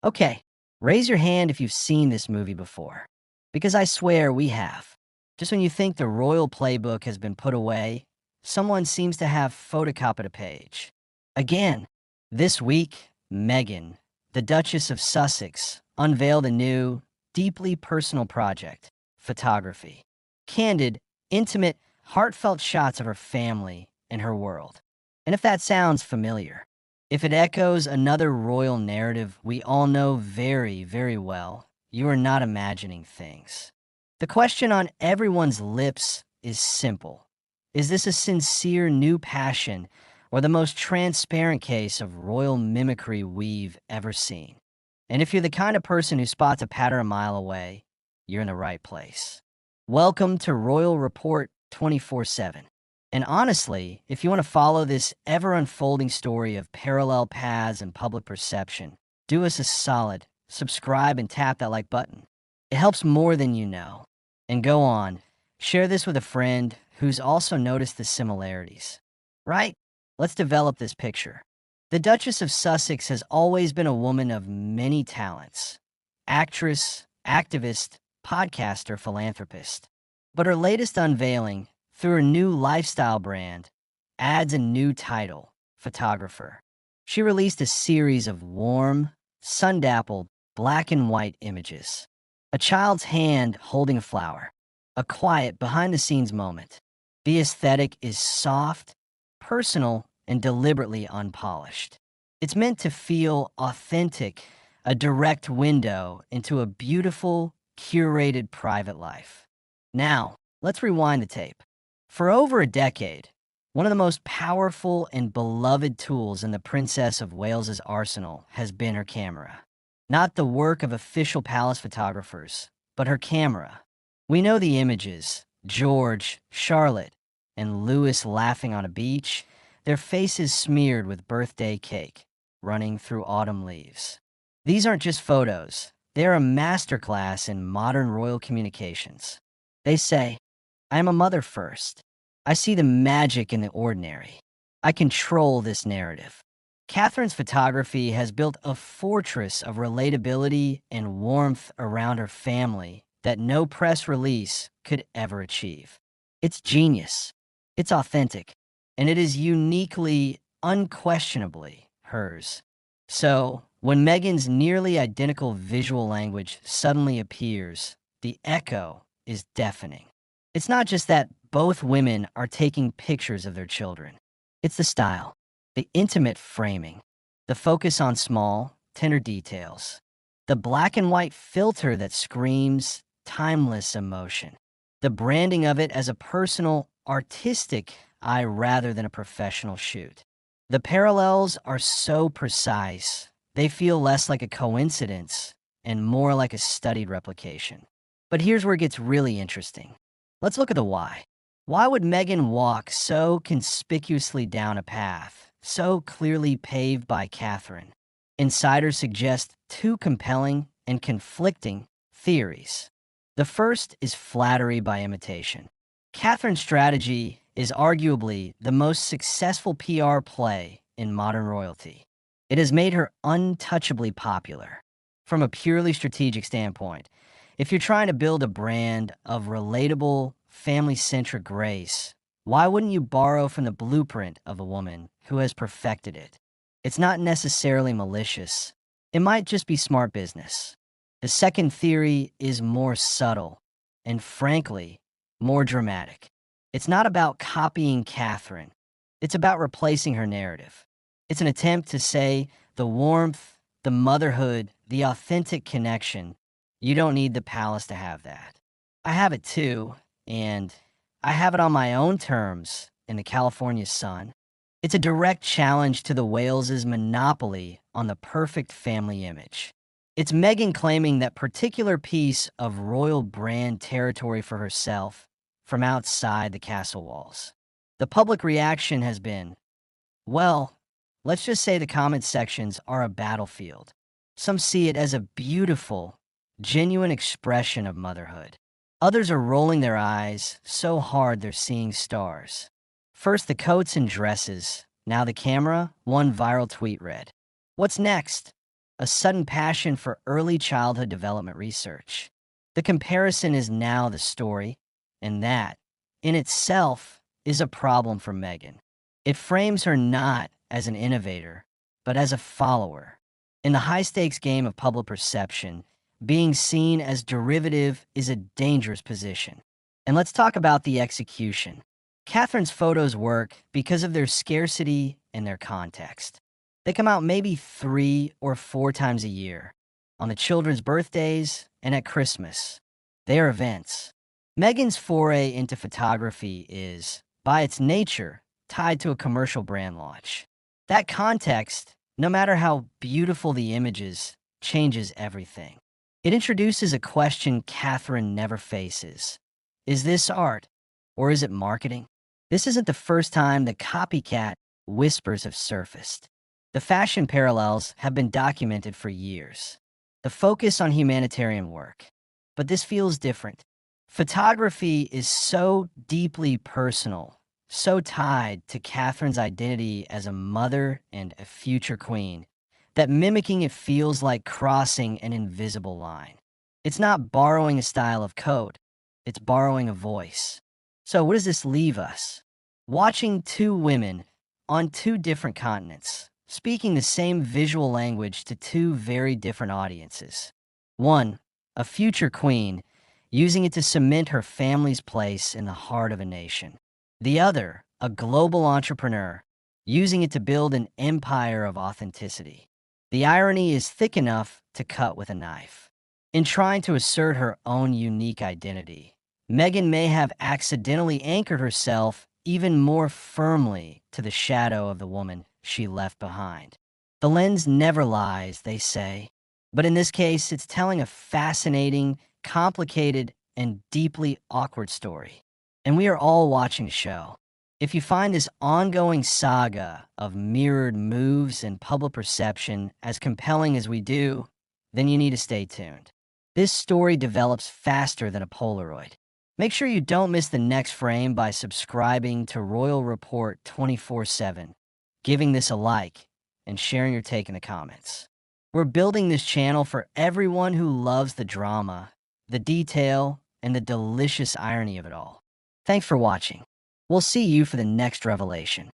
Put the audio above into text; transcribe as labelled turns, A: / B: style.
A: Okay, raise your hand if you've seen this movie before, because I swear we have. Just when you think the royal playbook has been put away, someone seems to have photocopied a page. Again, this week, Meghan, the Duchess of Sussex, unveiled a new, deeply personal project, photography. Candid, intimate, heartfelt shots of her family and her world. And if that sounds familiar, if it echoes another royal narrative we all know very, very well, you are not imagining things. The question on everyone's lips is simple. Is this a sincere new passion or the most transparent case of royal mimicry we've ever seen? And if you're the kind of person who spots a pattern a mile away, you're in the right place. Welcome to Royal Report 24/7. And honestly, if you want to follow this ever-unfolding story of parallel paths and public perception, do us a solid, subscribe and tap that like button. It helps more than you know. And go on, share this with a friend who's also noticed the similarities. Right? Let's develop this picture. The Duchess of Sussex has always been a woman of many talents. Actress, activist, podcaster, philanthropist. But her latest unveiling, through her new lifestyle brand, adds a new title, photographer. She released a series of warm, sun-dappled, black and white images. A child's hand holding a flower. A quiet, behind-the-scenes moment. The aesthetic is soft, personal, and deliberately unpolished. It's meant to feel authentic, a direct window into a beautiful, curated private life. Now, let's rewind the tape. For over a decade, one of the most powerful and beloved tools in the Princess of Wales's arsenal has been her camera. Not the work of official palace photographers, but her camera. We know the images, George, Charlotte, and Louis laughing on a beach, their faces smeared with birthday cake, running through autumn leaves. These aren't just photos, they're a masterclass in modern royal communications. They say, I am a mother first. I see the magic in the ordinary. I control this narrative. Catherine's photography has built a fortress of relatability and warmth around her family that no press release could ever achieve. It's genius. It's authentic. And it is uniquely, unquestionably hers. So, when Meghan's nearly identical visual language suddenly appears, the echo is deafening. It's not just that both women are taking pictures of their children. It's the style, the intimate framing, the focus on small, tender details, the black and white filter that screams timeless emotion, the branding of it as a personal, artistic eye rather than a professional shoot. The parallels are so precise, they feel less like a coincidence and more like a studied replication. But here's where it gets really interesting. Let's look at the why. Why would Meghan walk so conspicuously down a path, so clearly paved by Catherine? Insiders suggest two compelling and conflicting theories. The first is flattery by imitation. Catherine's strategy is arguably the most successful PR play in modern royalty. It has made her untouchably popular. From a purely strategic standpoint, if you're trying to build a brand of relatable, family-centric grace, why wouldn't you borrow from the blueprint of a woman who has perfected it? It's not necessarily malicious. It might just be smart business. The second theory is more subtle and, frankly, more dramatic. It's not about copying Catherine. It's about replacing her narrative. It's an attempt to say the warmth, the motherhood, the authentic connection. You don't need the palace to have that. I have it too, and I have it on my own terms in the California sun. It's a direct challenge to the Wales's monopoly on the perfect family image. It's Meghan claiming that particular piece of royal brand territory for herself from outside the castle walls. The public reaction has been, well, let's just say the comment sections are a battlefield. Some see it as a beautiful, genuine expression of motherhood. Others are rolling their eyes so hard they're seeing stars. First the coats and dresses, now the camera, one viral tweet read, "What's next? a sudden passion for early childhood development research. The comparison is now the story, and that, in itself, is a problem for Meghan. It frames her not as an innovator, but as a follower. In the high-stakes game of public perception, being seen as derivative is a dangerous position. And let's talk about the execution. Catherine's photos work because of their scarcity and their context. They come out maybe 3 or 4 times a year, on the children's birthdays and at Christmas. They are events. Meghan's foray into photography is, by its nature, tied to a commercial brand launch. That context, no matter how beautiful the images, changes everything. It introduces a question Catherine never faces. Is this art, or is it marketing? This isn't the first time the copycat whispers have surfaced. The fashion parallels have been documented for years. The focus on humanitarian work. But this feels different. Photography is so deeply personal, so tied to Catherine's identity as a mother and a future queen, that mimicking it feels like crossing an invisible line. It's not borrowing a style of code, it's borrowing a voice. So what does this leave us? Watching two women on two different continents, speaking the same visual language to two very different audiences. One, a future queen, using it to cement her family's place in the heart of a nation. The other, a global entrepreneur, using it to build an empire of authenticity. The irony is thick enough to cut with a knife. In trying to assert her own unique identity, Meghan may have accidentally anchored herself even more firmly to the shadow of the woman she left behind. The lens never lies, they say, but in this case, it's telling a fascinating, complicated, and deeply awkward story. And we are all watching the show. If you find this ongoing saga of mirrored moves and public perception as compelling as we do, then you need to stay tuned. This story develops faster than a Polaroid. Make sure you don't miss the next frame by subscribing to Royal Report 24/7, giving this a like, and sharing your take in the comments. We're building this channel for everyone who loves the drama, the detail, and the delicious irony of it all. Thanks for watching. We'll see you for the next revelation.